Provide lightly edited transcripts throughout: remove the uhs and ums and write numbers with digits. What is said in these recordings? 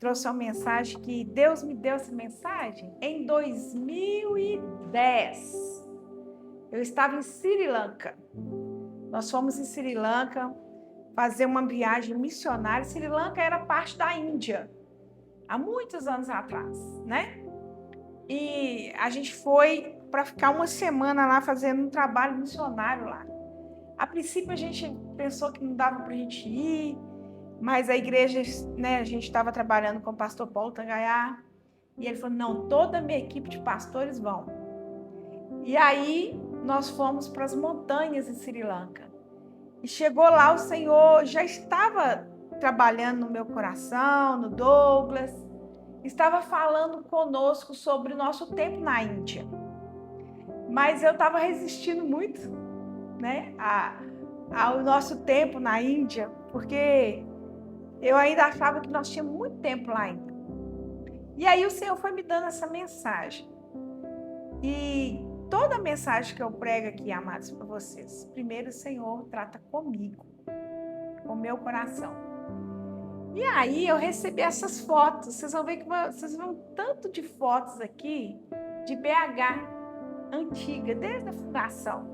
trouxe uma mensagem que Deus me deu essa mensagem em 2010. Eu estava em Sri Lanka. Nós fomos em Sri Lanka fazer uma viagem missionária. Sri Lanka era parte da Índia, há muitos anos atrás, né? E a gente foi para ficar uma semana lá fazendo um trabalho missionário lá. A princípio a gente pensou que não dava para a gente ir, mas a igreja, né, a gente estava trabalhando com o pastor Paulo Tangaiá, e ele falou, não, toda a minha equipe de pastores vão. E aí nós fomos para as montanhas em Sri Lanka. E chegou lá, o Senhor já estava trabalhando no meu coração, no Douglas, estava falando conosco sobre o nosso tempo na Índia. Mas eu estava resistindo muito, né, ao nosso tempo na Índia, porque eu ainda achava que nós tínhamos muito tempo lá ainda. E aí o Senhor foi me dando essa mensagem. E toda a mensagem que eu prego aqui, amados, para vocês, primeiro o Senhor trata comigo, com o meu coração. E aí eu recebi essas fotos. Vocês vão ver que vocês vão tanto de fotos aqui de BH antiga, desde a fundação.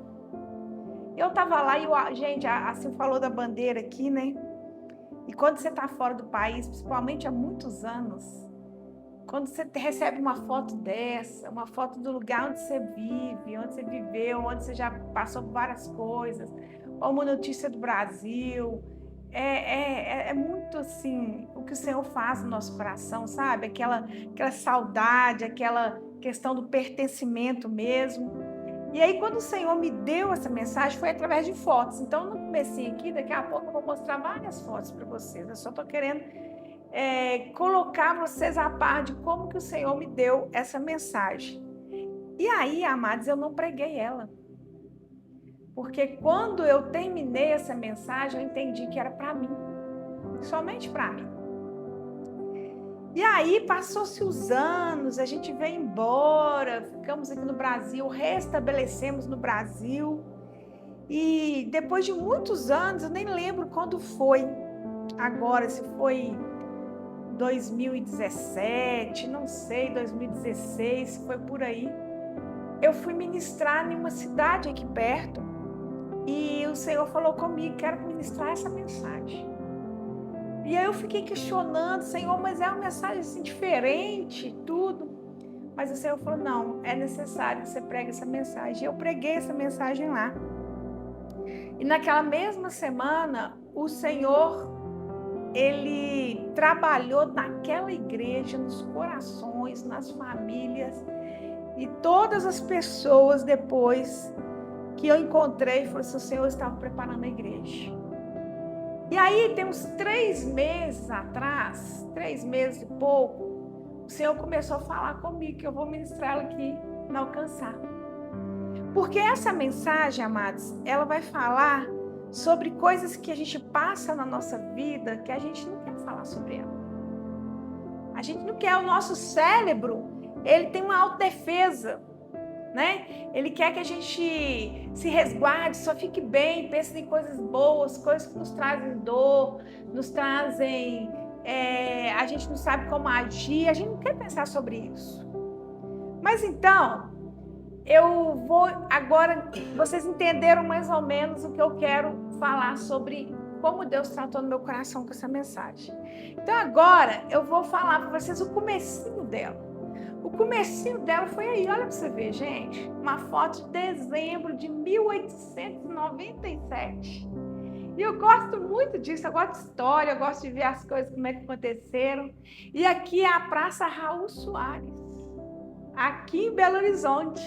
Eu estava lá e, gente, assim falou da bandeira aqui, né? E quando você está fora do país, principalmente há muitos anos, quando você recebe uma foto dessa, uma foto do lugar onde você vive, onde você viveu, onde você já passou por várias coisas, ou uma notícia do Brasil, é muito assim, o que o Senhor faz no nosso coração, sabe? Aquela saudade, aquela questão do pertencimento mesmo. E aí, quando o Senhor me deu essa mensagem, foi através de fotos. Então, no comecinho aqui, daqui a pouco eu vou mostrar várias fotos para vocês. Eu só estou querendo colocar vocês a par de como que o Senhor me deu essa mensagem. E aí, amados, eu não preguei ela. Porque quando eu terminei essa mensagem, eu entendi que era para mim. Somente para mim. E aí, passou-se os anos, a gente veio embora, ficamos aqui no Brasil, restabelecemos no Brasil. E depois de muitos anos, eu nem lembro quando foi. Agora, se foi 2017, não sei, 2016, foi por aí. Eu fui ministrar em uma cidade aqui perto e o Senhor falou comigo, quero ministrar essa mensagem. E aí eu fiquei questionando, Senhor, mas é uma mensagem assim diferente, tudo. Mas o Senhor falou, não, é necessário que você pregue essa mensagem. E eu preguei essa mensagem lá. E naquela mesma semana, o Senhor, Ele trabalhou naquela igreja, nos corações, nas famílias. E todas as pessoas depois que eu encontrei, falou assim, o Senhor estava preparando a igreja. E aí, tem uns 3 meses atrás, 3 meses e pouco, o Senhor começou a falar comigo que eu vou ministrar ela aqui na Alcançar. Porque essa mensagem, amados, ela vai falar sobre coisas que a gente passa na nossa vida que a gente não quer falar sobre ela. A gente não quer, o nosso cérebro, ele tem uma autodefesa, né? Ele quer que a gente se resguarde, só fique bem, pense em coisas boas, coisas que nos trazem dor, nos trazem... a gente não sabe como agir, a gente não quer pensar sobre isso. Mas então, eu vou agora... Vocês entenderam mais ou menos o que eu quero falar sobre como Deus tratou no meu coração com essa mensagem. Então agora eu vou falar para vocês o comecinho dela. O comecinho dela foi aí, olha para você ver, gente. Uma foto de dezembro de 1897. E eu gosto muito disso, eu gosto de história, eu gosto de ver as coisas, como é que aconteceram. E aqui é a Praça Raul Soares, aqui em Belo Horizonte.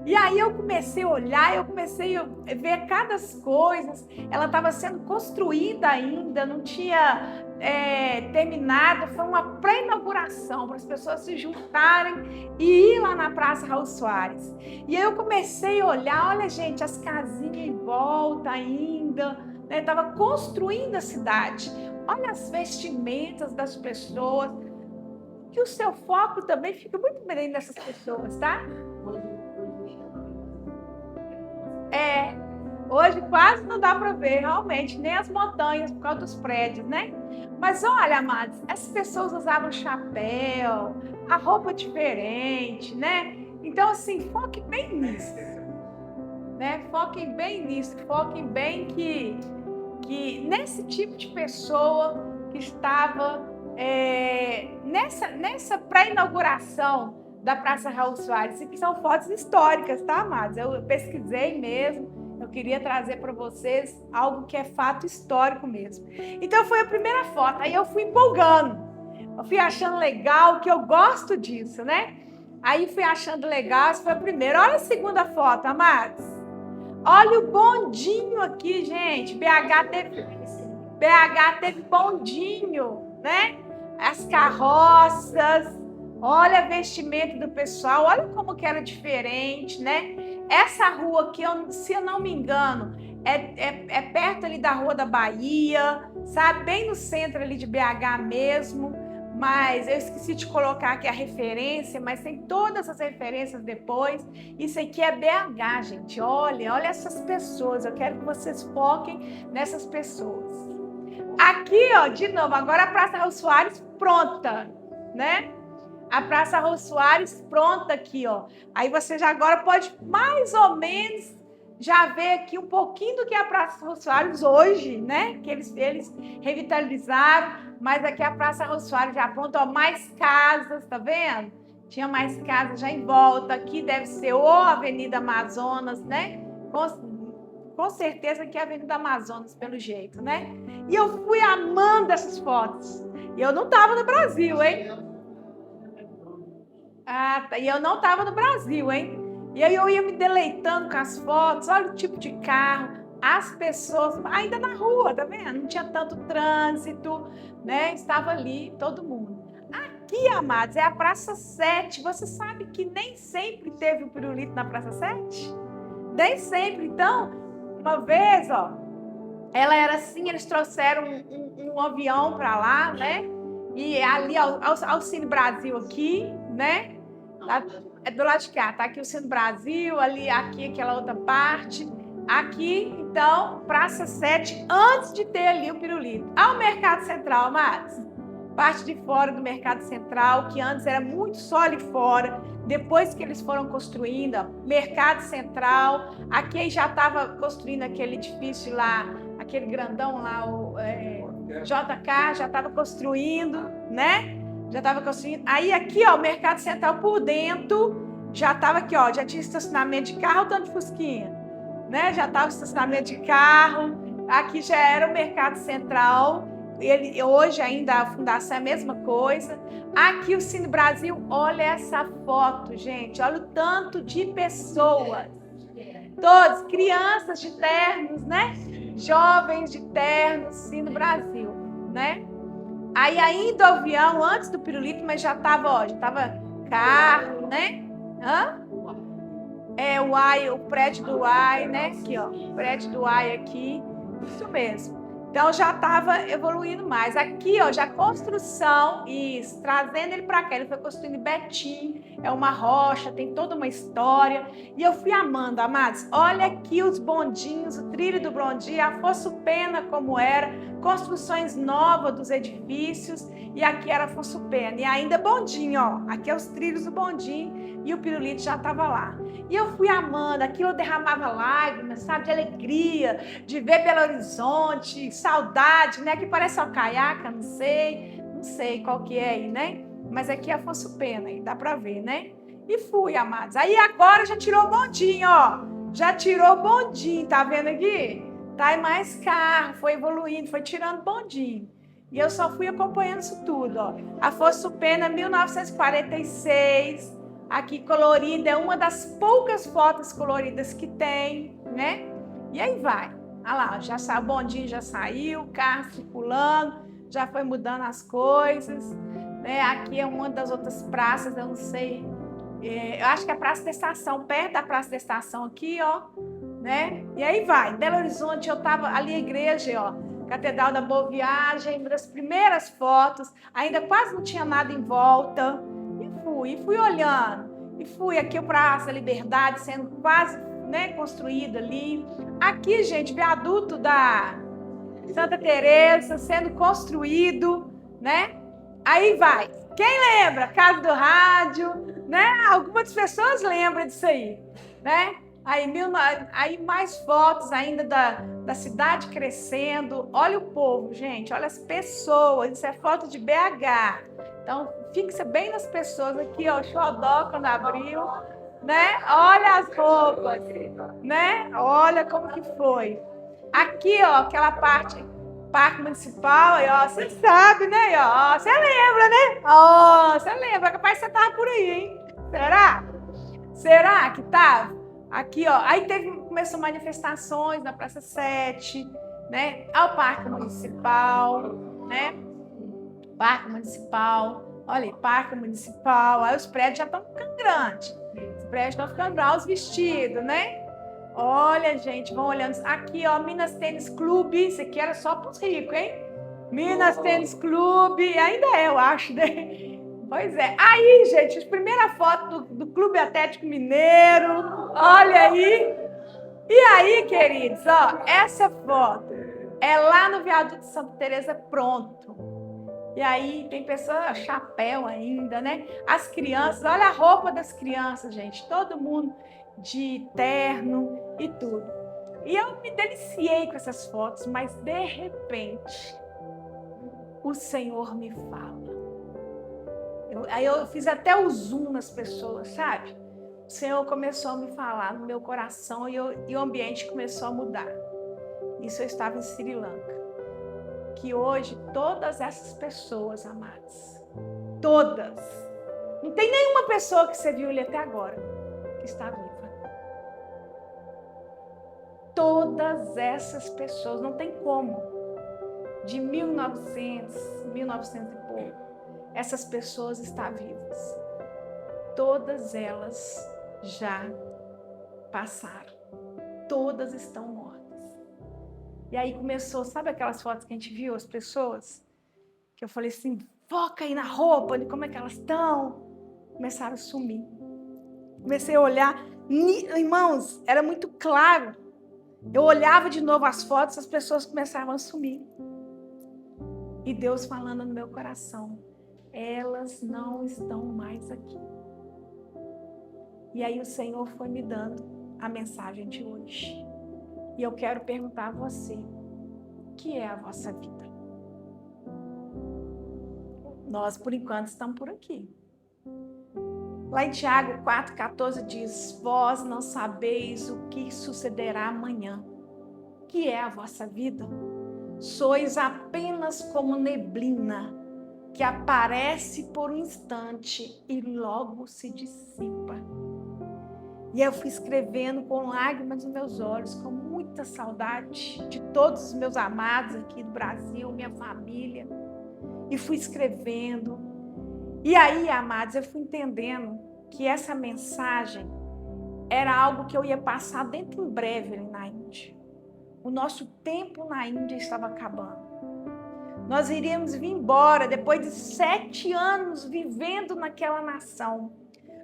E aí eu comecei a olhar, eu comecei a ver cada coisa. Ela estava sendo construída ainda, não tinha terminado. Foi uma pré-inauguração para as pessoas se juntarem e ir lá na Praça Raul Soares. E aí eu comecei a olhar, olha gente, as casinhas em volta ainda, né? Estava construindo a cidade. Olha as vestimentas das pessoas. Que o seu foco também fica muito bem nessas pessoas, tá? Hoje quase não dá para ver, realmente, nem as montanhas por causa dos prédios, né? Mas olha, amados, essas pessoas usavam chapéu, a roupa diferente, né? Então, assim, foque bem nisso, né? Foquem bem nisso, foquem bem que nesse tipo de pessoa que estava nessa pré-inauguração da Praça Raul Soares. Isso aqui são fotos históricas, tá, amados? Eu pesquisei mesmo. Eu queria trazer para vocês algo que é fato histórico mesmo. Então, foi a primeira foto. Aí eu fui empolgando. Eu fui achando legal, que eu gosto disso, né? Aí fui achando legal. Essa foi a primeira. Olha a segunda foto, amados. Olha o bondinho aqui, gente. BH teve bondinho, né? As carroças. Olha o vestimento do pessoal. Olha como que era diferente, né? Essa rua aqui, se eu não me engano, é perto ali da Rua da Bahia, sabe? Bem no centro ali de BH mesmo. Mas eu esqueci de colocar aqui a referência, mas tem todas as referências depois. Isso aqui é BH, gente. Olha essas pessoas. Eu quero que vocês foquem nessas pessoas. Aqui, ó, de novo, agora a Praça Raul Soares pronta, né? A Praça Raul Soares pronta aqui, ó. Aí você já agora pode mais ou menos já ver aqui um pouquinho do que é a Praça Raul Soares hoje, né? Que eles revitalizaram, mas aqui a Praça Raul Soares já pronta, ó, mais casas, tá vendo? Tinha mais casas já em volta. Aqui deve ser ou a Avenida Amazonas, né? Com certeza que é a Avenida Amazonas, pelo jeito, né? E eu fui amando essas fotos. E eu não estava no Brasil, hein? Ah, tá. E eu não estava no Brasil, hein? E aí eu ia me deleitando com as fotos. Olha o tipo de carro, as pessoas, ainda na rua, tá vendo? Não tinha tanto trânsito, né? Estava ali todo mundo. Aqui, amados, é a Praça 7. Você sabe que nem sempre teve o pirulito na Praça 7? Nem sempre. Então, uma vez, ó, ela era assim, eles trouxeram um avião para lá, né? E ali ao Cine Brasil aqui, né? É do lado de cá, tá aqui o Cine Brasil, ali, aqui, aquela outra parte. Aqui, então, Praça 7, antes de ter ali o pirulito. Ao Mercado Central, amados. Parte de fora do Mercado Central, que antes era muito só ali fora. Depois que eles foram construindo, ó, Mercado Central. Aqui já estava construindo aquele edifício lá, aquele grandão lá, o JK, já estava construindo, né? Já estava construindo. Aí aqui, ó, o Mercado Central por dentro, já estava aqui, ó, já tinha estacionamento de carro, tanto de fusquinha, né? Já estava estacionamento de carro. Aqui já era o Mercado Central. Hoje ainda a fundação é a mesma coisa. Aqui o Cine Brasil, olha essa foto, gente. Olha o tanto de pessoas. Todos, crianças de ternos, né? Jovens de ternos, Cine Brasil, né? Aí ainda o avião, antes do pirulito, mas já estava, ó, já estava carro, né? O prédio do UAI, né? Aqui, ó, o prédio do UAI aqui, isso mesmo. Então já estava evoluindo mais. Aqui, ó, já construção, isso, trazendo ele para cá. Ele foi construindo em Betim, é uma rocha, tem toda uma história. E eu fui amando, amados. Olha aqui os bondinhos, o trilho do bondinho, a Afonso Pena como era, construções novas dos edifícios. E aqui era Afonso Pena. E ainda bondinho, ó. Aqui é os trilhos do bondinho e o pirulito já estava lá. E eu fui amando, aquilo eu derramava lágrimas, sabe, de alegria, de ver Belo Horizonte, saudade, né, que parece Alcaiaca, não sei qual que é aí, né, mas aqui é Afonso Pena, aí dá para ver, né, e fui, amados. Aí agora já tirou o bondinho, ó, já tirou o bondinho, tá vendo aqui? Tá aí mais carro, foi evoluindo, foi tirando bondinho. E eu só fui acompanhando isso tudo, ó. Afonso Pena, 1946... Aqui colorida, é uma das poucas fotos coloridas que tem, né? E aí vai. Olha lá, já saiu, o bondinho já saiu, o carro circulando, já foi mudando as coisas, né? Aqui é uma das outras praças, eu não sei. Eu acho que é a Praça da Estação, perto da Praça da Estação aqui, ó, né? E aí vai. Belo Horizonte, eu tava ali a igreja, ó, Catedral da Boa Viagem, uma das primeiras fotos, ainda quase não tinha nada em volta. E fui olhando, e fui aqui o Praça Liberdade sendo quase, né, construído ali. Aqui, gente, viaduto da Santa Teresa sendo construído, né? Aí vai. Quem lembra? Casa do Rádio, né? Algumas pessoas lembram disso aí, né? Aí mais fotos ainda da cidade crescendo. Olha o povo, gente. Olha as pessoas. Isso é foto de BH. Então, fixa bem nas pessoas aqui, ó. O Xodó, quando abriu, né? Olha as roupas, né? Olha como que foi. Aqui, ó, aquela parte, Parque Municipal, aí, ó, você sabe, né? Ó, você lembra, né? Ó, você lembra, capaz que você tava por aí, hein? Será? Será que tava? Aqui, ó, aí começou manifestações na Praça 7, né? Ao Parque Municipal, né? Parque Municipal, olha aí, Parque Municipal, aí os prédios já estão ficando grandes, os prédios estão ficando grandes, os vestidos, né? Olha, gente, vão olhando. Aqui, ó, Minas Tênis Clube. Isso aqui era só para os ricos, hein? Minas Tênis Clube. Ainda é, eu acho, né? Pois é. Aí, gente, a primeira foto do Clube Atlético Mineiro. Olha aí. E aí, queridos, ó, essa foto é lá no viaduto de Santa Teresa pronto. E aí, tem pessoas, chapéu ainda, né? As crianças, olha a roupa das crianças, gente. Todo mundo de terno e tudo. E eu me deliciei com essas fotos, mas de repente o Senhor me fala. Aí eu fiz até o zoom nas pessoas, sabe? O Senhor começou a me falar no meu coração e o ambiente começou a mudar. Isso eu estava em Sri Lanka. Que hoje todas essas pessoas, amadas, todas, não tem nenhuma pessoa que você viu ali até agora que está viva. Todas essas pessoas, não tem como, de 1900 e pouco, essas pessoas estão vivas. Todas elas já passaram. Todas estão mortas. E aí começou, sabe aquelas fotos que a gente viu, as pessoas? Que eu falei assim, foca aí na roupa, de como é que elas estão. Começaram a sumir. Comecei a olhar, irmãos, era muito claro. Eu olhava de novo as fotos, as pessoas começavam a sumir. E Deus falando no meu coração, elas não estão mais aqui. E aí o Senhor foi me dando a mensagem de hoje. E eu quero perguntar a você, o que é a vossa vida? Nós, por enquanto, estamos por aqui. Lá em Tiago 4,14 diz, vós não sabeis o que sucederá amanhã. O que é a vossa vida? Sois apenas como neblina, que aparece por um instante e logo se dissipa. E eu fui escrevendo com lágrimas nos meus olhos, com muita saudade de todos os meus amados aqui do Brasil, minha família. E fui escrevendo. E aí, amados, eu fui entendendo que essa mensagem era algo que eu ia passar dentro em breve ali na Índia. O nosso tempo na Índia estava acabando. Nós iríamos vir embora depois de 7 anos vivendo naquela nação.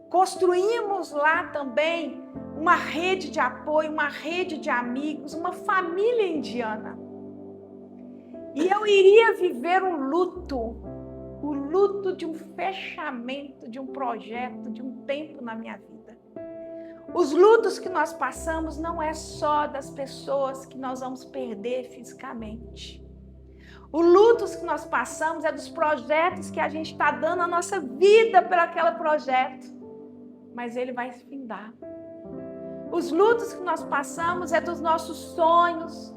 Construímos lá também uma rede de apoio, uma rede de amigos, uma família indiana. E eu iria viver um luto, o luto de um fechamento, de um projeto, de um tempo na minha vida. Os lutos que nós passamos não é só das pessoas que nós vamos perder fisicamente. Os lutos que nós passamos é dos projetos que a gente está dando a nossa vida por aquele projeto. Mas ele vai findar. Os lutos que nós passamos é dos nossos sonhos,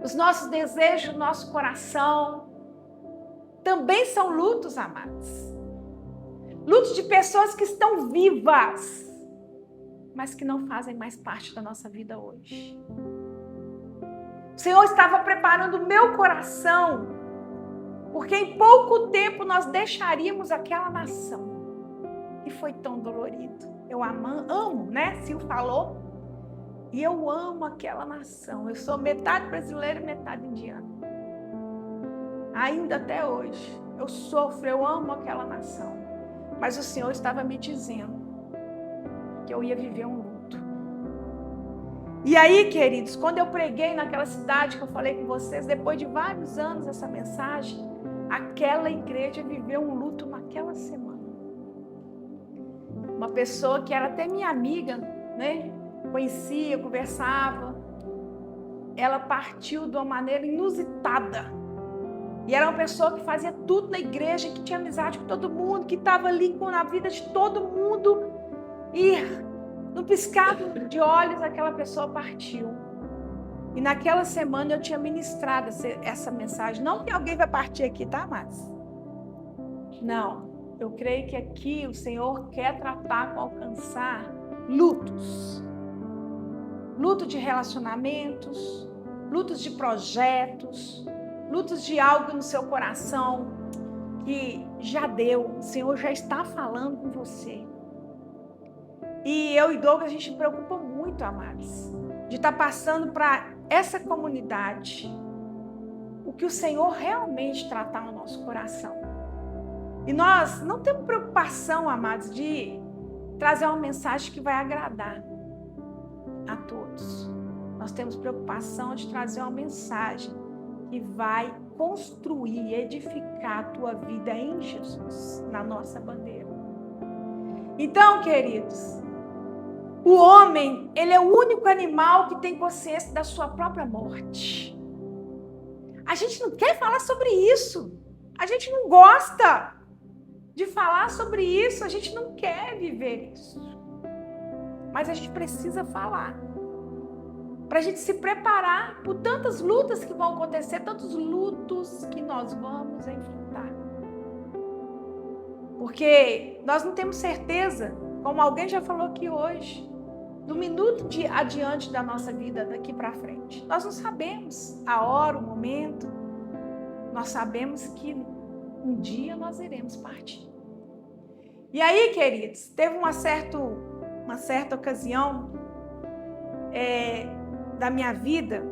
os nossos desejos, do nosso coração. Também são lutos, amados. Lutos de pessoas que estão vivas, mas que não fazem mais parte da nossa vida hoje. O Senhor estava preparando o meu coração, porque em pouco tempo nós deixaríamos aquela nação. E foi tão dolorido. Eu amo, né? Sil falou. E eu amo aquela nação. Eu sou metade brasileira e metade indiana. Ainda até hoje. Eu sofro, eu amo aquela nação. Mas o Senhor estava me dizendo que eu ia viver um luto. E aí, queridos, quando eu preguei naquela cidade que eu falei com vocês, depois de vários anos essa mensagem, aquela igreja viveu um luto naquela semana. Uma pessoa que era até minha amiga, né? Conhecia, conversava. Ela partiu de uma maneira inusitada. E era uma pessoa que fazia tudo na igreja, que tinha amizade com todo mundo, que estava ali com a vida de todo mundo. E no piscar de olhos, aquela pessoa partiu. E naquela semana eu tinha ministrado essa mensagem. Não que alguém vai partir aqui, tá, Márcia? Não. Eu creio que aqui o Senhor quer tratar com alcançar lutos. Luto de relacionamentos, lutos de projetos, lutos de algo no seu coração que já deu, o Senhor já está falando com você. E eu e Douglas, a gente se preocupa muito, amados, de estar passando para essa comunidade o que o Senhor realmente tratar no nosso coração. E nós não temos preocupação, amados, de trazer uma mensagem que vai agradar a todos. Nós temos preocupação de trazer uma mensagem que vai construir, edificar a tua vida em Jesus, na nossa bandeira. Então, queridos, o homem, ele é o único animal que tem consciência da sua própria morte. A gente não quer falar sobre isso. A gente não gosta de falar sobre isso. A gente não quer viver isso. Mas a gente precisa falar. Para a gente se preparar por tantas lutas que vão acontecer, tantos lutos que nós vamos enfrentar. Porque nós não temos certeza, como alguém já falou aqui hoje, do minuto adiante da nossa vida, daqui para frente. Nós não sabemos a hora, o momento. Nós sabemos que um dia nós iremos partir. E aí, queridos, teve uma certa ocasião da minha vida,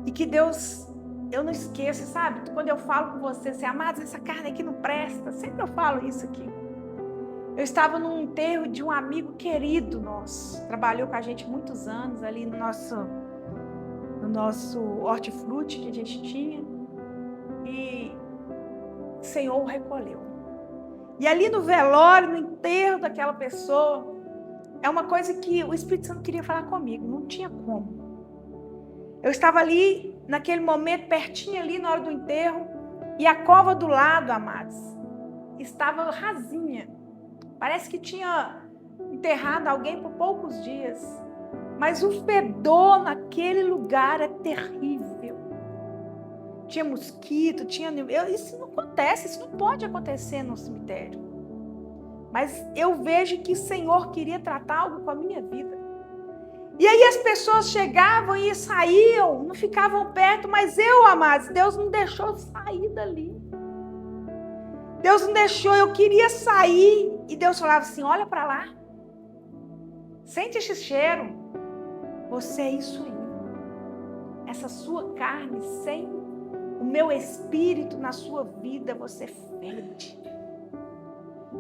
e que Deus, eu não esqueço, sabe? Quando eu falo com você, assim, amados, essa carne aqui não presta, sempre eu falo isso aqui. Eu estava num enterro de um amigo querido nosso, trabalhou com a gente muitos anos ali no nosso hortifruti que a gente tinha, e o Senhor o recolheu. E ali no velório, no enterro daquela pessoa, é uma coisa que o Espírito Santo queria falar comigo, não tinha como. Eu estava ali, naquele momento, pertinho ali, na hora do enterro, e a cova do lado, amados, estava rasinha. Parece que tinha enterrado alguém por poucos dias. Mas o fedor naquele lugar é terrível. Tinha mosquito, isso não acontece, isso não pode acontecer no cemitério. Mas eu vejo que o Senhor queria tratar algo com a minha vida. E aí as pessoas chegavam e saíam, não ficavam perto, mas eu, amados, Deus não deixou eu sair dali. Deus não deixou, eu queria sair. E Deus falava assim, olha para lá. Sente esse cheiro. Você é isso aí. Essa sua carne, sem o meu espírito na sua vida, você fede.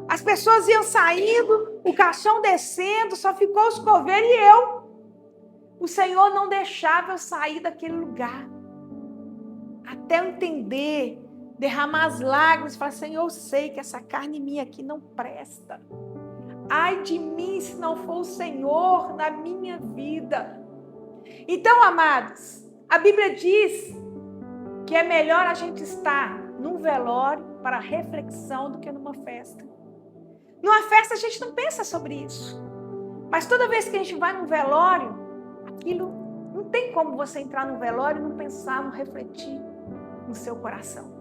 As pessoas iam saindo, o caixão descendo, só ficou os coveiros e eu. O Senhor não deixava eu sair daquele lugar. Até eu entender, derramar as lágrimas e falar, Senhor, eu sei que essa carne minha aqui não presta. Ai de mim se não for o Senhor na minha vida. Então, amados, a Bíblia diz que é melhor a gente estar num velório para reflexão do que numa festa. Numa festa a gente não pensa sobre isso. Mas toda vez que a gente vai num velório, aquilo não tem como você entrar num velório e não pensar, não refletir no seu coração.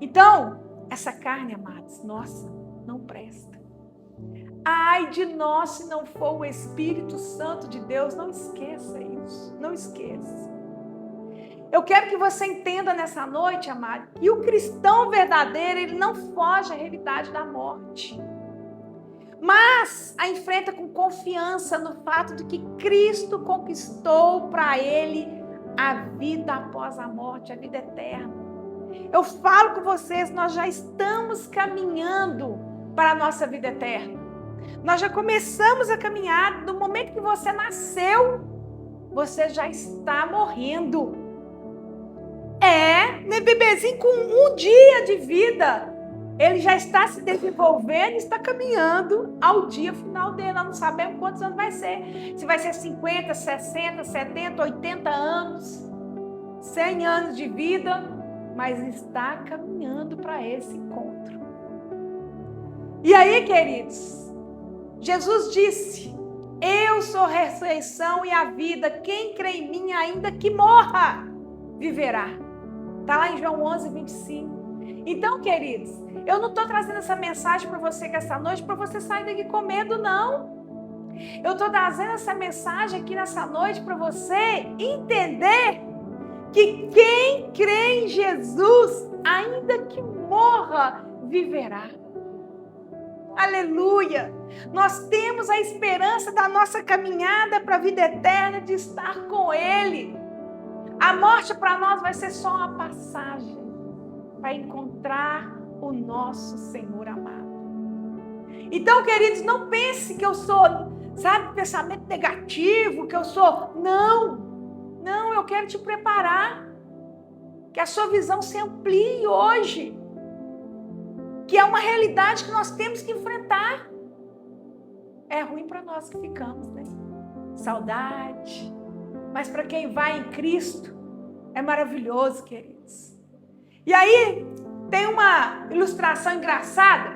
Então, essa carne, amados, nossa, não presta. Ai de nós se não for o Espírito Santo de Deus, não esqueça isso, não esqueça. Eu quero que você entenda nessa noite, amado, que o cristão verdadeiro, ele não foge à realidade da morte. Mas a enfrenta com confiança no fato de que Cristo conquistou para ele a vida após a morte, a vida eterna. Eu falo com vocês, nós já estamos caminhando para a nossa vida eterna. Nós já começamos a caminhar do momento que você nasceu. você já está morrendo. Né, bebezinho com um dia de vida, ele já está se desenvolvendo e está caminhando ao dia final dele. Nós não sabemos quantos anos vai ser. Se vai ser 50, 60, 70, 80 anos, 100 anos de vida, mas está caminhando para esse encontro. E aí, queridos, Jesus disse: eu sou a ressurreição e a vida. Quem crê em mim, ainda que morra, viverá. Está lá em João 11, 25. Então, queridos, eu não estou trazendo essa mensagem para você que essa noite, para você sair daqui com medo, não. Eu estou trazendo essa mensagem aqui nessa noite para você entender que quem crê em Jesus, ainda que morra, viverá. Aleluia! Nós temos a esperança da nossa caminhada para a vida eterna, de estar com Ele. A morte para nós vai ser só uma passagem para encontrar o nosso Senhor amado. Então, queridos, não pense que eu sou, pensamento negativo, que eu sou. Não, eu quero te preparar, que a sua visão se amplie hoje, que é uma realidade que nós temos que enfrentar. É ruim para nós que ficamos, né? Saudade. Mas para quem vai em Cristo, é maravilhoso, queridos. E aí, tem uma ilustração engraçada,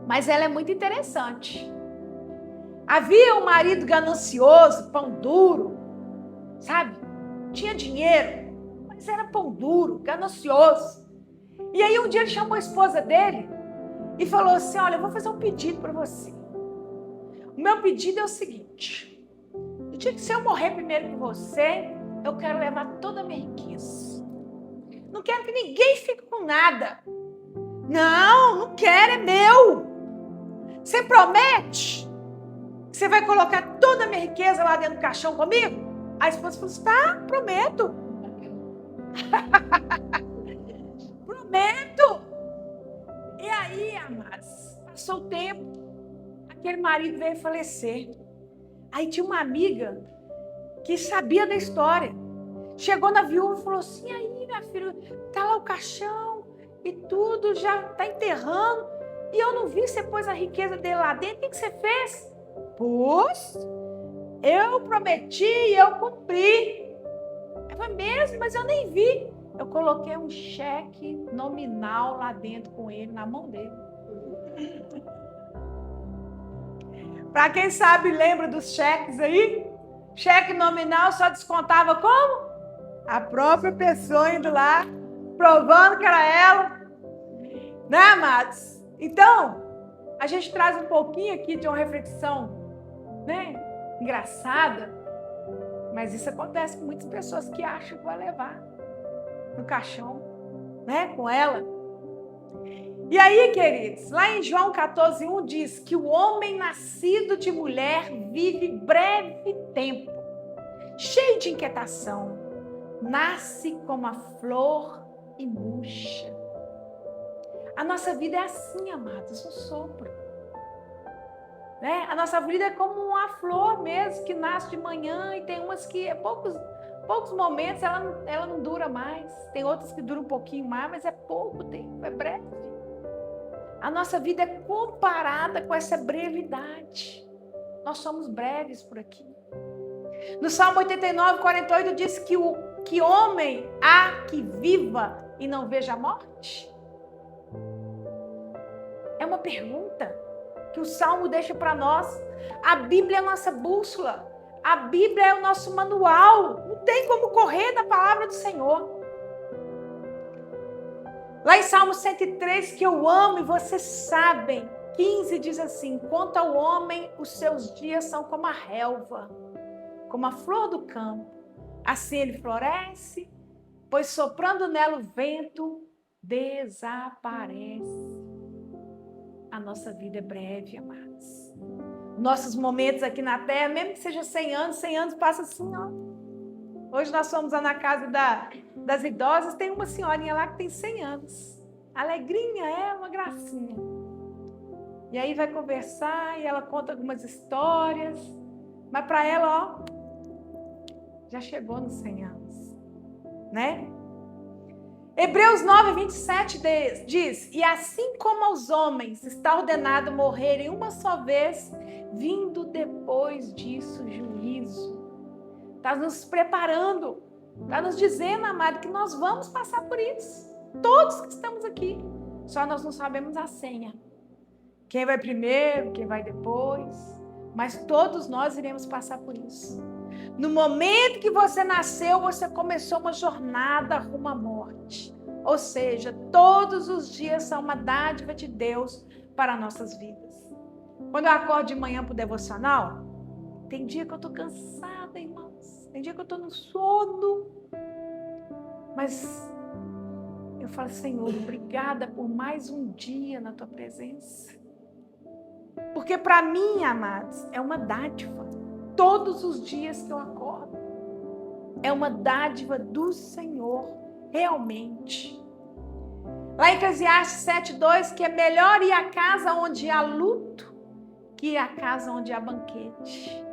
mas ela é muito interessante. Havia um marido ganancioso, pão duro, tinha dinheiro, mas era pão duro, ganancioso. E aí um dia ele chamou a esposa dele e falou assim: olha, eu vou fazer um pedido para você. O meu pedido é o seguinte: no dia que se eu morrer primeiro que você, eu quero levar toda a minha riqueza. Não quero que ninguém fique com nada. Não quero, é meu. Você promete que você vai colocar toda a minha riqueza lá dentro do caixão comigo? A esposa falou assim: tá, prometo. Prometo. E aí, amados, passou o tempo, aquele marido veio falecer. Aí tinha uma amiga que sabia da história. Chegou na viúva e falou assim: e aí, minha filha, tá lá o caixão e tudo, já tá enterrando. E eu não vi, você pôs a riqueza dele lá dentro, o que você fez? Pus, eu prometi e eu cumpri. Eu falei: mesmo, mas eu nem vi. Eu coloquei um cheque nominal lá dentro com ele, na mão dele. Para quem sabe, lembra dos cheques aí? Cheque nominal só descontava como? A própria pessoa indo lá, provando que era ela. Né, amados? Então, a gente traz um pouquinho aqui de uma reflexão, né, engraçada, mas isso acontece com muitas pessoas que acham que vai levar no caixão, né, com ela. E aí, queridos, lá em João 14:1 diz que o homem nascido de mulher vive breve tempo, cheio de inquietação, nasce como a flor e murcha. A nossa vida é assim, amados, um sopro. Né? A nossa vida é como uma flor mesmo, que nasce de manhã, e tem umas que poucos momentos ela não dura mais. Tem outras que duram um pouquinho mais, mas é pouco tempo, é breve. A nossa vida é comparada com essa brevidade. Nós somos breves por aqui. No Salmo 89:48 diz que homem há que viva e não veja a morte? É uma pergunta que o Salmo deixa para nós. A Bíblia é a nossa bússola. A Bíblia é o nosso manual. Não tem como correr da palavra do Senhor. Lá em Salmo 103, que eu amo e vocês sabem, 15 diz assim: quanto ao homem, os seus dias são como a relva, como a flor do campo. Assim ele floresce, pois soprando nela o vento, desaparece. A nossa vida é breve, amados. Nossos momentos aqui na terra, mesmo que seja 100 anos passa assim, ó. Hoje nós fomos lá na casa das idosas, tem uma senhorinha lá que tem 100 anos. Alegrinha, é uma gracinha. E aí vai conversar e ela conta algumas histórias. Mas para ela, ó, já chegou nos 100 anos, né? Hebreus 9, 27 diz: e assim como aos homens está ordenado morrerem uma só vez, vindo depois disso juízo. Está nos preparando, está nos dizendo, amado, que nós vamos passar por isso. Todos que estamos aqui, só nós não sabemos a senha. Quem vai primeiro, quem vai depois, mas todos nós iremos passar por isso. No momento que você nasceu, você começou uma jornada rumo à morte. Ou seja, todos os dias são uma dádiva de Deus para nossas vidas. Quando eu acordo de manhã para o devocional, tem dia que eu estou cansada, irmãos. Tem dia que eu estou no sono. Mas eu falo, Senhor, obrigada por mais um dia na tua presença. Porque para mim, amados, é uma dádiva. Todos os dias que eu acordo, é uma dádiva do Senhor, realmente. Lá em Eclesiastes 7:2, que é melhor ir à casa onde há luto que ir à casa onde há banquete.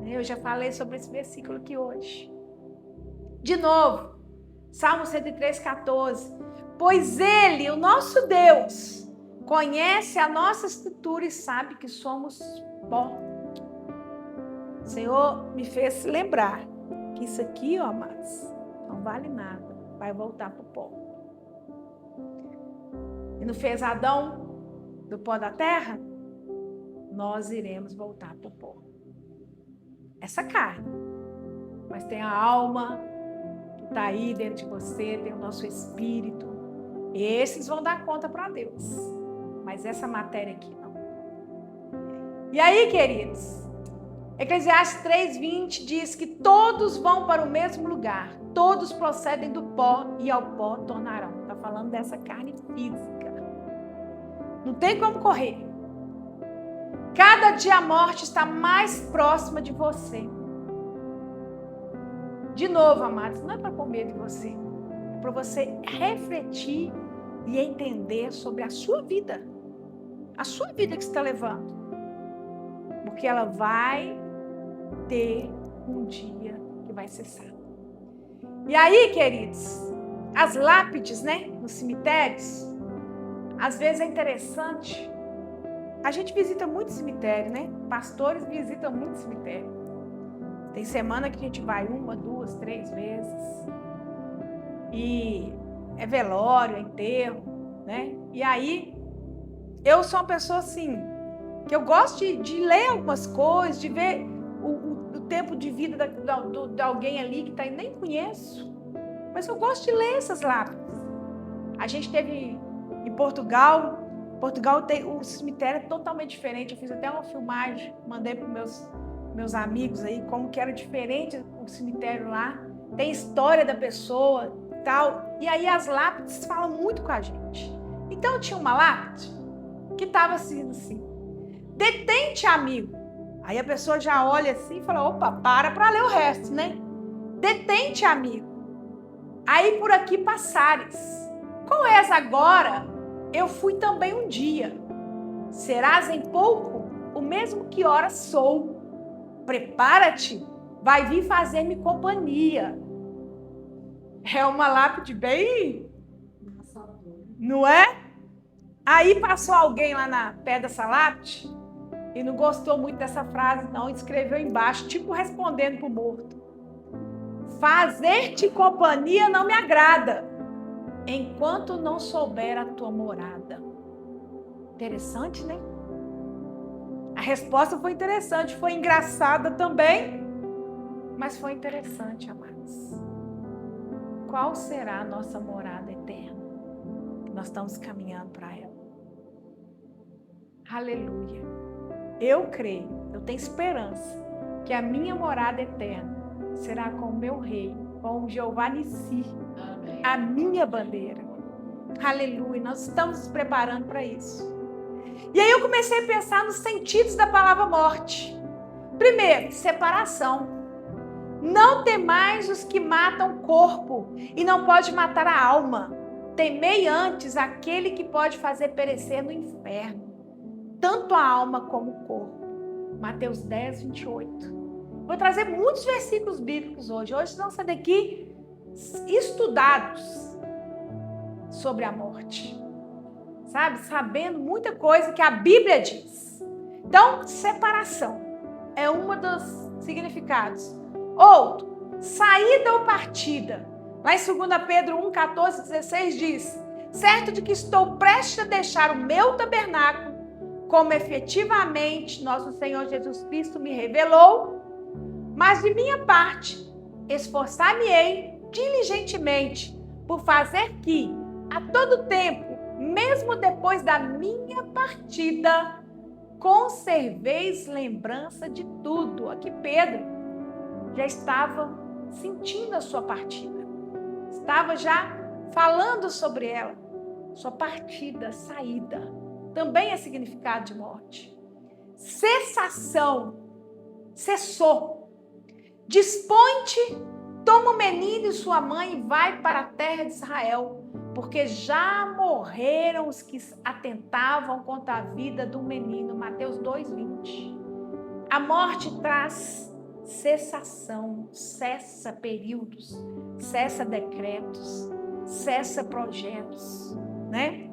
Eu já falei sobre esse versículo aqui hoje. De novo, Salmo 103:14. Pois Ele, o nosso Deus, conhece a nossa estrutura e sabe que somos pó. O Senhor me fez lembrar que isso aqui, ó, amados, não vale nada. Vai voltar para o pó. E não fez Adão do pó da terra? Nós iremos voltar para o pó. Essa carne. Mas tem a alma que está aí dentro de você, tem o nosso espírito. Esses vão dar conta para Deus. Mas essa matéria aqui não. E aí, queridos, Eclesiastes 3:20 diz que todos vão para o mesmo lugar. Todos procedem do pó e ao pó tornarão. Está falando dessa carne física. Não tem como correr. Cada dia a morte está mais próxima de você. De novo, amados, não é para pôr medo em você. É para você refletir e entender sobre a sua vida. A sua vida que você está levando. Porque ela vai ter um dia que vai cessar. E aí, queridos, as lápides, né, nos cemitérios, às vezes é interessante. A gente visita muito cemitério, né? Pastores visitam muito cemitério. Tem semana que a gente vai 1, 2, 3 vezes. E é velório, é enterro, né? E aí, eu sou uma pessoa assim, que eu gosto de ler algumas coisas, de ver o tempo de vida de alguém ali que tá, nem conheço. Mas eu gosto de ler essas lápides. A gente teve em Portugal. Portugal tem o cemitério é totalmente diferente. Eu fiz até uma filmagem, mandei para meus amigos aí como que era diferente o cemitério lá. Tem história da pessoa e tal. E aí as lápides falam muito com a gente. Então tinha uma lápide que estava assim, detente, amigo. Aí a pessoa já olha assim e fala, opa, para ler o resto, né? Detente, amigo. Aí por aqui passares. Qual és agora? Eu fui também um dia. Serás em pouco o mesmo que ora sou. Prepara-te, vai vir fazer-me companhia. É uma lápide bem... Não é? Aí passou alguém lá na pé dessa lápide e não gostou muito dessa frase, não. Escreveu embaixo, tipo respondendo pro morto. Fazer-te companhia não me agrada, enquanto não souber a tua morada. Interessante, né? A resposta foi interessante, foi engraçada também, mas foi interessante, amados. Qual será a nossa morada eterna? Nós estamos caminhando para ela. Aleluia. Eu creio, eu tenho esperança que a minha morada eterna será com o meu rei, com o Jeová Nissi, a minha bandeira. Aleluia. Nós estamos nos preparando para isso. E aí eu comecei a pensar nos sentidos da palavra morte. Primeiro, separação. Não temais os que matam o corpo e não pode matar a alma. Temei antes aquele que pode fazer perecer no inferno tanto a alma como o corpo. Mateus 10, 28. Vou trazer muitos versículos bíblicos hoje. Hoje vão sair daqui estudados sobre a morte. Sabe? Sabendo muita coisa que a Bíblia diz. Então, separação é um dos significados. Outro, saída ou partida. Lá em 2 Pedro 1, 14, 16 diz: certo de que estou prestes a deixar o meu tabernáculo, como efetivamente nosso Senhor Jesus Cristo me revelou, mas de minha parte, esforçar-me-ei diligentemente por fazer que, a todo tempo, mesmo depois da minha partida, conserveis lembrança de tudo. Aqui Pedro já estava sentindo a sua partida. Estava já falando sobre ela. Sua partida, saída. Também é significado de morte. Cessação. Cessou. Dispõe-te, toma o menino e sua mãe e vai para a terra de Israel, porque já morreram os que atentavam contra a vida do menino. Mateus 2:20. A morte traz cessação, cessa períodos, cessa decretos, cessa projetos, né?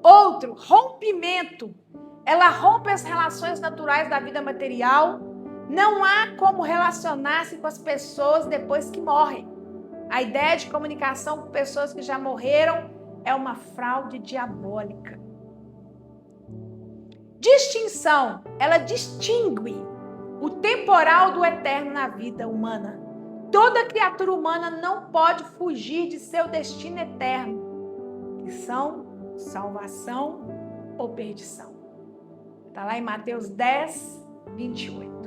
Outro, rompimento. Ela rompe as relações naturais da vida material. Não há como relacionar-se com as pessoas depois que morrem. A ideia de comunicação com pessoas que já morreram é uma fraude diabólica. Distinção. Ela distingue o temporal do eterno na vida humana. Toda criatura humana não pode fugir de seu destino eterno, que são salvação ou perdição. Está lá em Mateus 10, 28.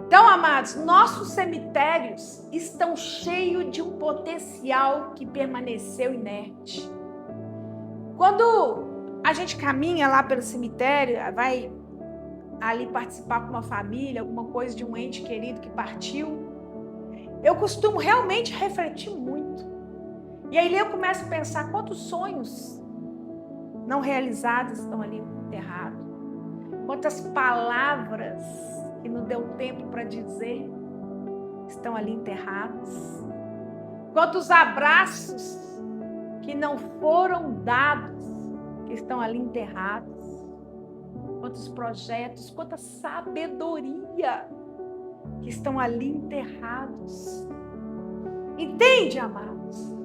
Então, amados, nossos cemitérios estão cheios de um potencial que permaneceu inerte. Quando a gente caminha lá pelo cemitério, vai ali participar com uma família, alguma coisa de um ente querido que partiu, eu costumo realmente refletir muito. E aí eu começo a pensar quantos sonhos não realizados estão ali enterrados. Quantas palavras que não deu tempo para dizer estão ali enterrados. Quantos abraços que não foram dados que estão ali enterrados. Quantos projetos, quanta sabedoria que estão ali enterrados. Entende, amados?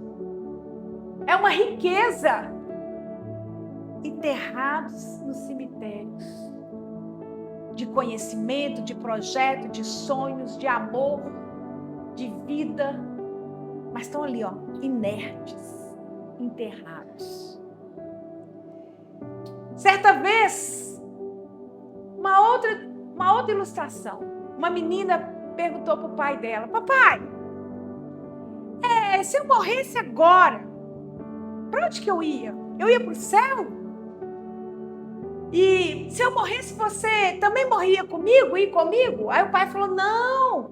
É uma riqueza enterrados nos cemitérios. De conhecimento, de projeto, de sonhos, de amor, de vida. Mas estão ali, ó, inertes, enterrados. Certa vez, uma outra ilustração. Uma menina perguntou para o pai dela: papai, se eu morresse agora, para onde que eu ia? Eu ia para o céu? E se eu morresse, você também morria comigo? Ir comigo? Aí o pai falou: não.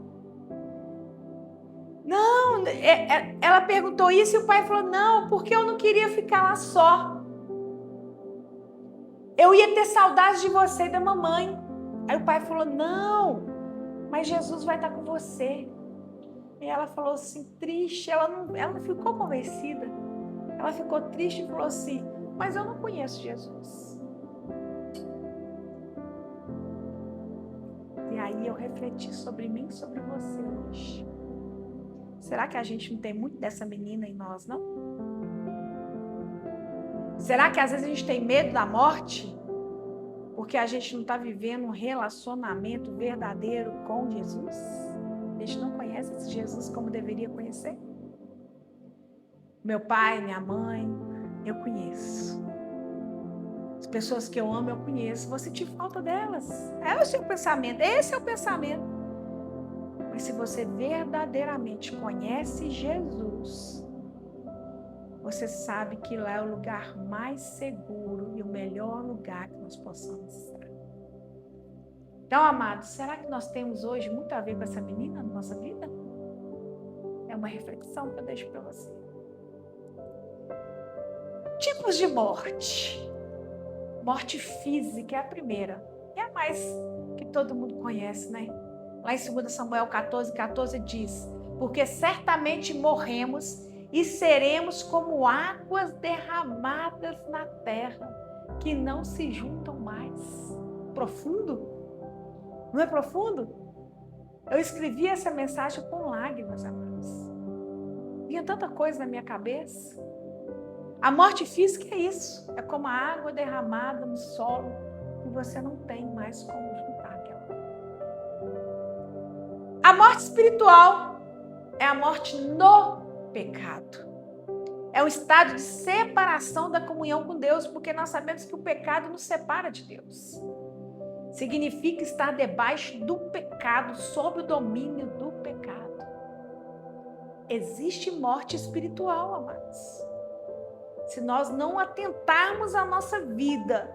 Não, ela perguntou isso e o pai falou: não, porque eu não queria ficar lá só. Eu ia ter saudade de você e da mamãe. Aí o pai falou: não, mas Jesus vai estar com você. E ela falou assim, triste, ela não ficou convencida. Ela ficou triste e falou assim: mas eu não conheço Jesus. E aí eu refleti sobre mim e sobre você hoje. Será que a gente não tem muito dessa menina em nós, não? Será que às vezes a gente tem medo da morte? Porque a gente não está vivendo um relacionamento verdadeiro com Jesus? A gente não conhece esse Jesus como deveria conhecer? Meu pai, minha mãe, eu conheço. As pessoas que eu amo, eu conheço. Vou sentir falta delas. É o seu pensamento. Esse é o pensamento. Mas se você verdadeiramente conhece Jesus, você sabe que lá é o lugar mais seguro e o melhor lugar que nós possamos estar. Então, amados, será que nós temos hoje muito a ver com essa menina na nossa vida? É uma reflexão que eu deixo para você. Tipos de morte. Morte física é a primeira. É a mais que todo mundo conhece, né? Lá em 2 Samuel 14 diz: porque certamente morremos e seremos como águas derramadas na terra, que não se juntam mais. Profundo? Não é profundo? Eu escrevi essa mensagem com lágrimas, amados. Vinha tanta coisa na minha cabeça. A morte física é isso. É como a água derramada no solo, que você não tem mais como juntar aquela. A morte espiritual é a morte no pecado. É um estado de separação da comunhão com Deus, porque nós sabemos que o pecado nos separa de Deus. Significa estar debaixo do pecado, sob o domínio do pecado. Existe morte espiritual, amados. Se nós não atentarmos a nossa vida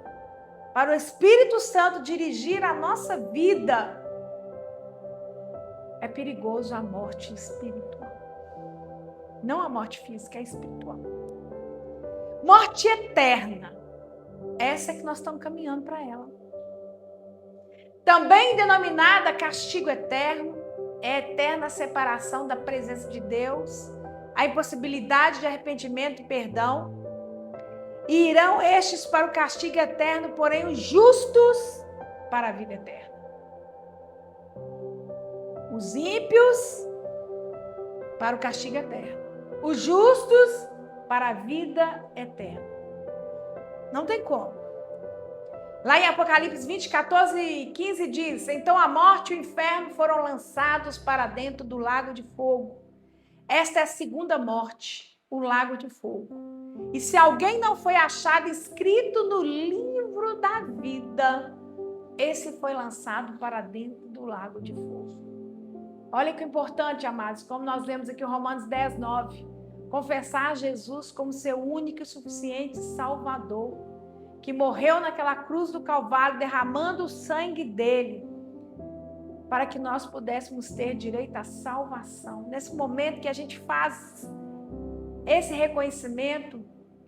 para o Espírito Santo dirigir a nossa vida, é perigoso a morte espiritual. Não a morte física, é espiritual. Morte eterna. Essa é que nós estamos caminhando para ela. Também denominada castigo eterno, é a eterna separação da presença de Deus, a impossibilidade de arrependimento e perdão. E irão estes para o castigo eterno, porém os justos para a vida eterna. Os ímpios para o castigo eterno. Os justos para a vida eterna. Não tem como. Lá em Apocalipse 20, 14 e 15 diz: então a morte e o inferno foram lançados para dentro do lago de fogo. Esta é a segunda morte, o lago de fogo. E se alguém não foi achado escrito no livro da vida, esse foi lançado para dentro do lago de fogo. Olha que importante, amados, como nós lemos aqui em Romanos 10, 9. Confessar Jesus como seu único e suficiente Salvador, que morreu naquela cruz do Calvário, derramando o sangue dele, para que nós pudéssemos ter direito à salvação. Nesse momento que a gente faz esse reconhecimento,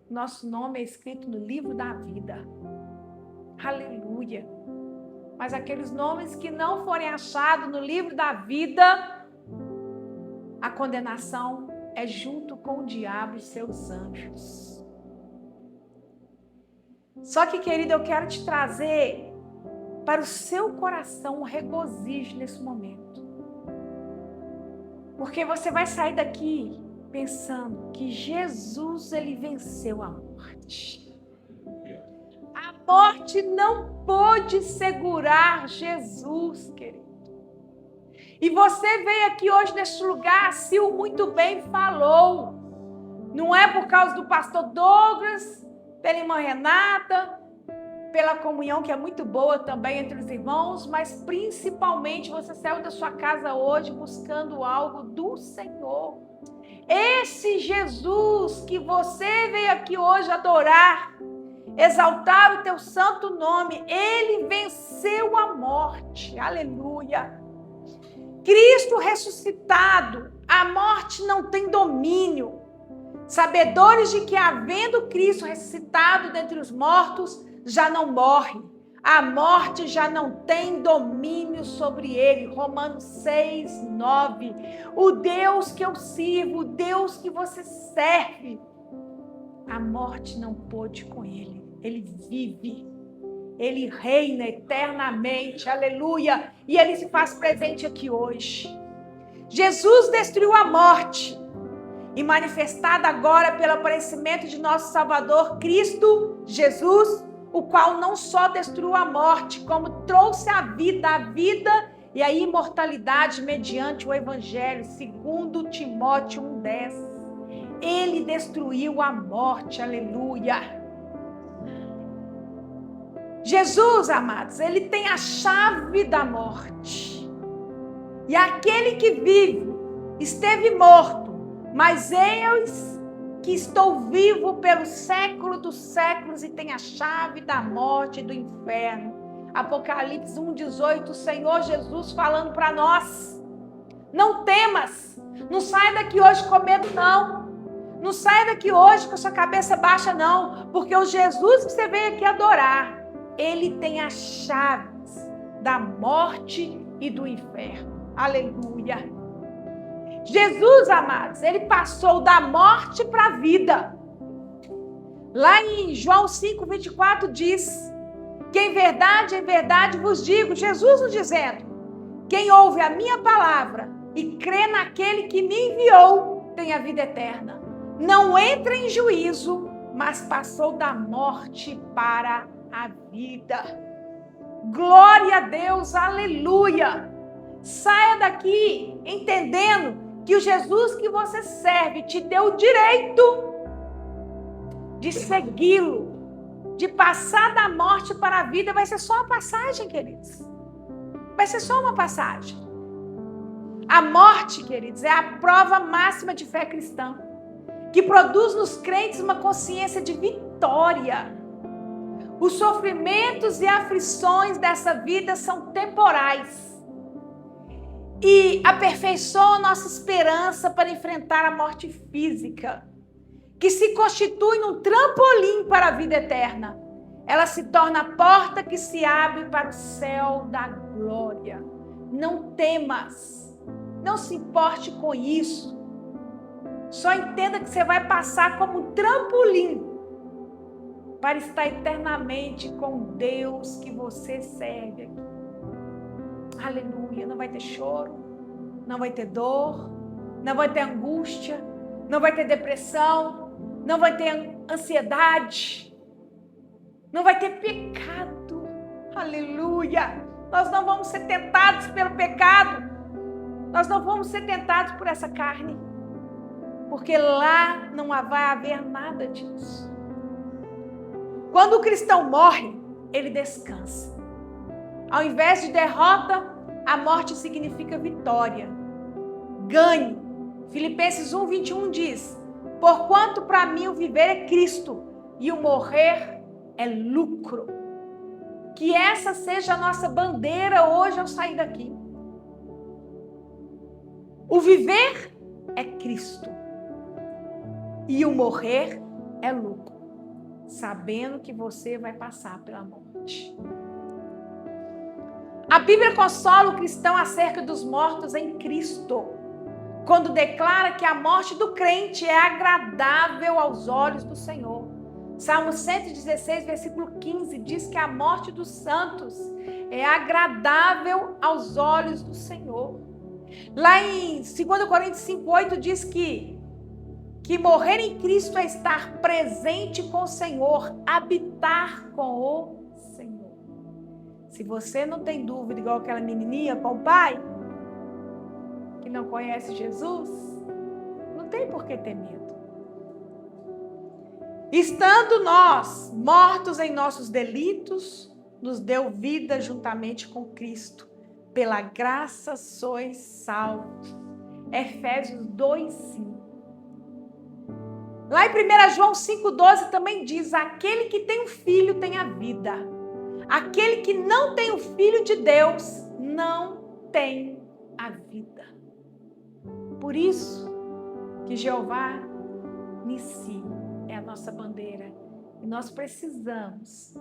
nosso nome é escrito no livro da vida. Aleluia! Mas aqueles nomes que não forem achados no livro da vida, a condenação é junto com o diabo e seus anjos. Só que, querido, eu quero te trazer para o seu coração um regozijo nesse momento. Porque você vai sair daqui pensando que Jesus, ele venceu a morte. A morte não pôde segurar Jesus, querido. E você veio aqui hoje neste lugar, a Sil muito bem falou. Não é por causa do pastor Douglas, pela irmã Renata, pela comunhão que é muito boa também entre os irmãos, mas principalmente você saiu da sua casa hoje buscando algo do Senhor. Esse Jesus que você veio aqui hoje adorar, exaltar o teu santo nome, ele venceu a morte. Aleluia! Cristo ressuscitado, a morte não tem domínio. Sabedores de que, havendo Cristo ressuscitado dentre os mortos, já não morre. A morte já não tem domínio sobre ele. Romanos 6, 9. O Deus que eu sirvo, o Deus que você serve, a morte não pôde com ele. Ele vive. Ele reina eternamente. Aleluia. E ele se faz presente aqui hoje. Jesus destruiu a morte. E manifestada agora pelo aparecimento de nosso Salvador, Cristo Jesus, o qual não só destruiu a morte, como trouxe a vida e a imortalidade mediante o Evangelho, segundo Timóteo 1,10. Ele destruiu a morte, aleluia. Jesus, amados, ele tem a chave da morte. E aquele que vive, esteve morto, mas eu que estou vivo pelo século dos séculos e tenho a chave da morte e do inferno. Apocalipse 1,18, o Senhor Jesus falando para nós. Não temas, não saia daqui hoje com medo não. Não saia daqui hoje com a sua cabeça baixa não, porque o Jesus que você veio aqui adorar, ele tem as chaves da morte e do inferno. Aleluia. Jesus, amados, ele passou da morte para a vida. Lá em João 5:24 diz que em verdade vos digo, Jesus nos dizendo, quem ouve a minha palavra e crê naquele que me enviou tem a vida eterna. Não entra em juízo, mas passou da morte para a vida. Glória a Deus, aleluia. Saia daqui entendendo que o Jesus que você serve te deu o direito de segui-lo, de passar da morte para a vida. Vai ser só uma passagem, queridos. Vai ser só uma passagem. A morte, queridos, é a prova máxima de fé cristã, que produz nos crentes uma consciência de vitória. Os sofrimentos e aflições dessa vida são temporais e aperfeiçoam nossa esperança para enfrentar a morte física, que se constitui num trampolim para a vida eterna. Ela se torna a porta que se abre para o céu da glória. Não temas, não se importe com isso. Só entenda que você vai passar como um trampolim para estar eternamente com Deus que você serve aqui. Aleluia. Não vai ter choro, não vai ter dor, não vai ter angústia, não vai ter depressão, não vai ter ansiedade, não vai ter pecado. Aleluia. Nós não vamos ser tentados pelo pecado. Nós não vamos ser tentados por essa carne, porque lá não vai haver nada disso. Quando o cristão morre, ele descansa. Ao invés de derrota, a morte significa vitória, ganho. Filipenses 1:21 diz: porquanto para mim o viver é Cristo e o morrer é lucro. Que essa seja a nossa bandeira hoje ao sair daqui. O viver é Cristo e o morrer é lucro, sabendo que você vai passar pela morte. A Bíblia consola o cristão acerca dos mortos em Cristo, quando declara que a morte do crente é agradável aos olhos do Senhor. Salmo 116, versículo 15, diz que a morte dos santos é agradável aos olhos do Senhor. Lá em 2 Coríntios 5:8 diz que morrer em Cristo é estar presente com o Senhor, habitar com o Senhor. Se você não tem dúvida, igual aquela menininha com o pai, que não conhece Jesus, não tem por que ter medo. Estando nós mortos em nossos delitos, nos deu vida juntamente com Cristo. Pela graça sois salvos. Efésios 2:5. Lá em 1 João 5:12 também diz: aquele que tem um filho tem a vida. Aquele que não tem o Filho de Deus não tem a vida. Por isso que Jeová Nissi é a nossa bandeira. E nós precisamos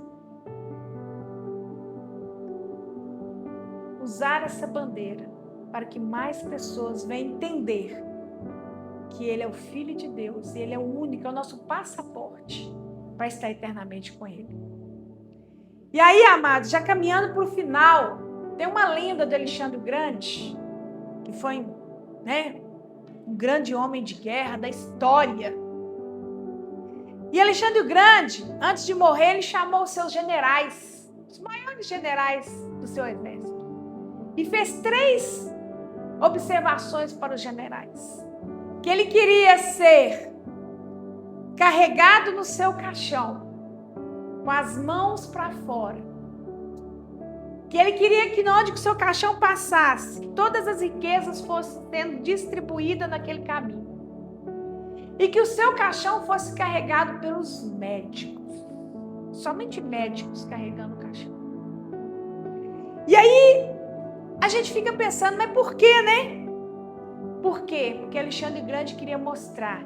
usar essa bandeira para que mais pessoas venham entender que Ele é o Filho de Deus e Ele é o único, é o nosso passaporte para estar eternamente com Ele. E aí, amados, já caminhando para o final, tem uma lenda do Alexandre o Grande, que foi, um grande homem de guerra da história. E Alexandre o Grande, antes de morrer, ele chamou os seus generais, os maiores generais do seu exército, e fez 3 observações para os generais. Que ele queria ser carregado no seu caixão, com as mãos para fora. Que ele queria que onde o seu caixão passasse, todas as riquezas fossem sendo distribuídas naquele caminho. E que o seu caixão fosse carregado pelos médicos. Somente médicos carregando o caixão. E aí, a gente fica pensando, mas por quê, né? Por quê? Porque Alexandre o Grande queria mostrar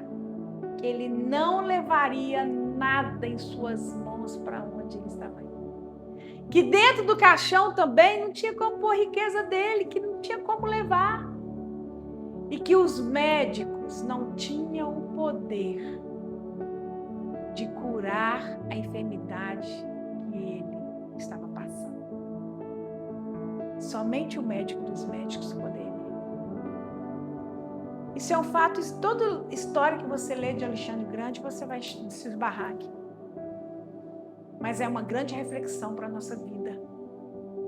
que ele não levaria nada em suas mãos para onde ele estava indo. Que dentro do caixão também não tinha como pôr a riqueza dele, que não tinha como levar. E que os médicos não tinham o poder de curar a enfermidade que ele estava passando. Somente o médico dos médicos poderia. Isso é um fato, toda história que você lê de Alexandre Grande, você vai se esbarrar aqui. Mas é uma grande reflexão para a nossa vida,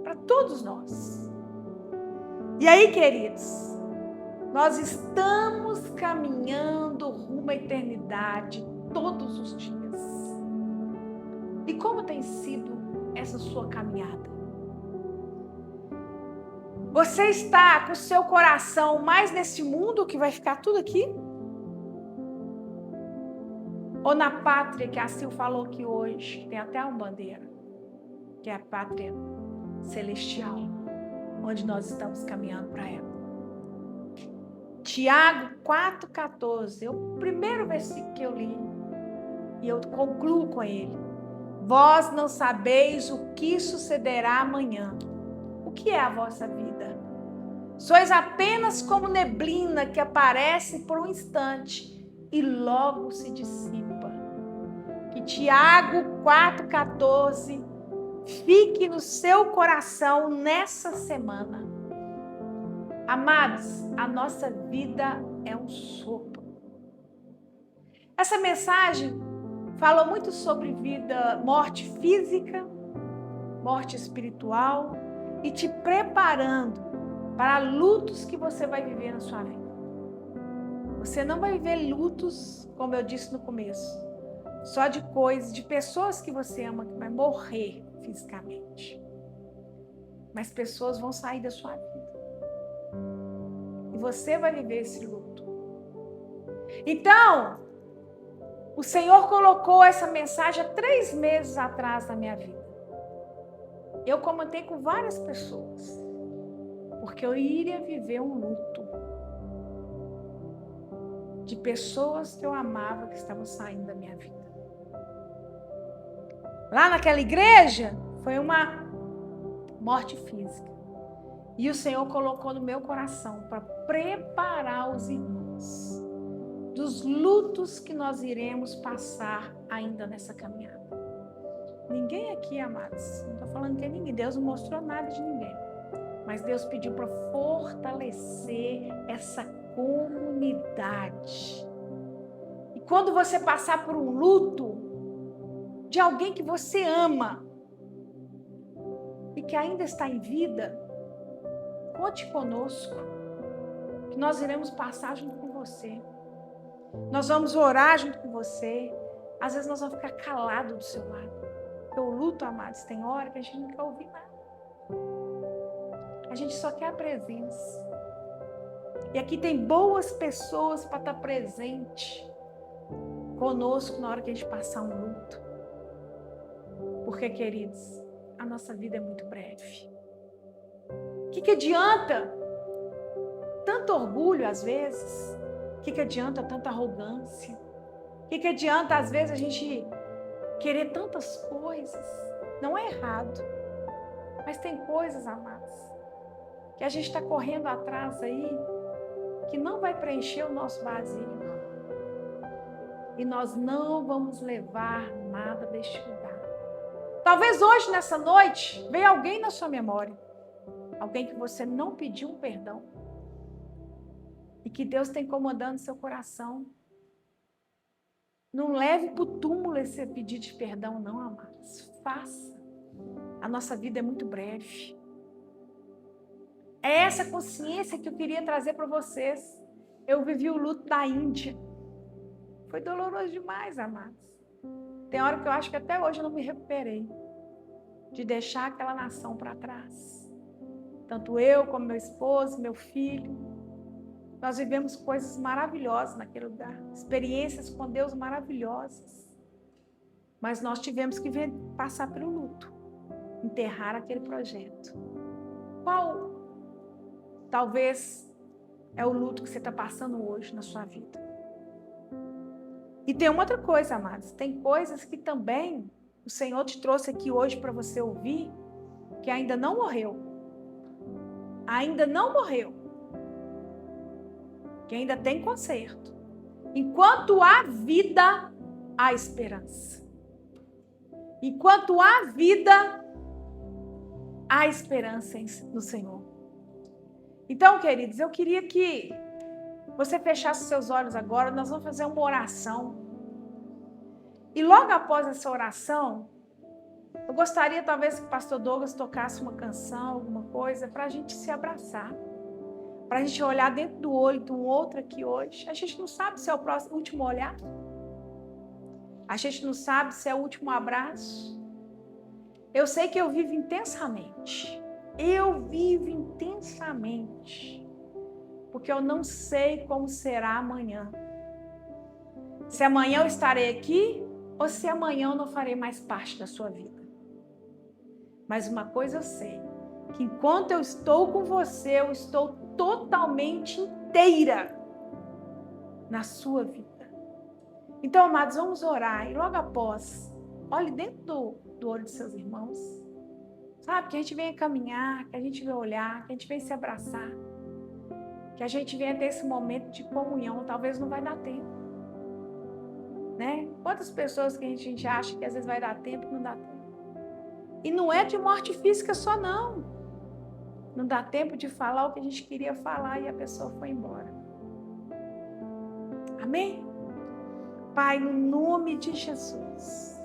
para todos nós. E aí, queridos, nós estamos caminhando rumo à eternidade todos os dias. E como tem sido essa sua caminhada? Você está com o seu coração mais nesse mundo que vai ficar tudo aqui? Ou na pátria que a Sil falou aqui hoje, que tem até uma bandeira, que é a pátria celestial, onde nós estamos caminhando para ela. Tiago 4,14, é o primeiro versículo que eu li, e eu concluo com ele. Vós não sabeis o que sucederá amanhã. O que é a vossa vida? Sois apenas como neblina que aparece por um instante e logo se dissipa. Que Tiago 4,14 fique no seu coração nessa semana. Amados, a nossa vida é um sopro. Essa mensagem falou muito sobre vida, morte física, morte espiritual e te preparando para lutos que você vai viver na sua vida. Você não vai viver lutos, como eu disse no começo, só de coisas, de pessoas que você ama que vai morrer fisicamente. Mas pessoas vão sair da sua vida. E você vai viver esse luto. Então, o Senhor colocou essa mensagem há 3 meses atrás na minha vida. Eu comentei com várias pessoas, porque eu iria viver um luto de pessoas que eu amava que estavam saindo da minha vida. Lá naquela igreja, foi uma morte física. E o Senhor colocou no meu coração para preparar os irmãos dos lutos que nós iremos passar ainda nessa caminhada. Ninguém aqui, amados, não estou falando que é ninguém, Deus não mostrou nada de ninguém. Mas Deus pediu para fortalecer essa comunidade. E quando você passar por um luto de alguém que você ama e que ainda está em vida, conte conosco, que nós iremos passar junto com você. Nós vamos orar junto com você. Às vezes nós vamos ficar calados do seu lado. Porque o luto, amados, tem hora que a gente não quer ouvir nada. A gente só quer a presença. E aqui tem boas pessoas para estar presente conosco na hora que a gente passar um luto. Porque, queridos, a nossa vida é muito breve. O que adianta tanto orgulho às vezes? O que adianta tanta arrogância? O que adianta às vezes a gente querer tantas coisas? Não é errado. Mas tem coisas, amados, que a gente está correndo atrás aí, que não vai preencher o nosso vazio. E nós não vamos levar nada deste lugar. Talvez hoje, nessa noite, venha alguém na sua memória. Alguém que você não pediu um perdão. E que Deus está incomodando seu coração. Não leve para o túmulo esse pedido de perdão, não, amados. Faça. A nossa vida é muito breve. É essa consciência que eu queria trazer para vocês. Eu vivi o luto da Índia. Foi doloroso demais, amados. Tem hora que eu acho que até hoje eu não me recuperei de deixar aquela nação para trás. Tanto eu, como meu esposo, meu filho. Nós vivemos coisas maravilhosas naquele lugar. Experiências com Deus maravilhosas. Mas nós tivemos que passar pelo luto. Enterrar aquele projeto. Qual, talvez, é o luto que você está passando hoje na sua vida? E tem uma outra coisa, amados. Tem coisas que também o Senhor te trouxe aqui hoje para você ouvir, que ainda não morreu. Ainda não morreu. Que ainda tem conserto. Enquanto há vida, há esperança. Enquanto há vida, há esperança no Senhor. Então, queridos, eu queria que você fechasse seus olhos agora. Nós vamos fazer uma oração. E logo após essa oração, eu gostaria talvez que o pastor Douglas tocasse uma canção, alguma coisa, para a gente se abraçar. Para a gente olhar dentro do olho de um outro aqui hoje. A gente não sabe se é o último olhar. A gente não sabe se é o último abraço. Eu sei que eu vivo intensamente. Eu vivo intensamente. Porque eu não sei como será amanhã. Se amanhã eu estarei aqui ou se amanhã eu não farei mais parte da sua vida. Mas uma coisa eu sei, que enquanto eu estou com você, eu estou totalmente inteira na sua vida. Então, amados, vamos orar e logo após, olhe dentro do olho dos seus irmãos. Sabe, que a gente venha caminhar, que a gente venha olhar, que a gente venha se abraçar. Que a gente venha ter esse momento de comunhão. Talvez não vai dar tempo. Né? Quantas pessoas que a gente acha que às vezes vai dar tempo e não dá tempo. E não é de morte física só, não. Não dá tempo de falar o que a gente queria falar e a pessoa foi embora. Amém? Pai, no nome de Jesus,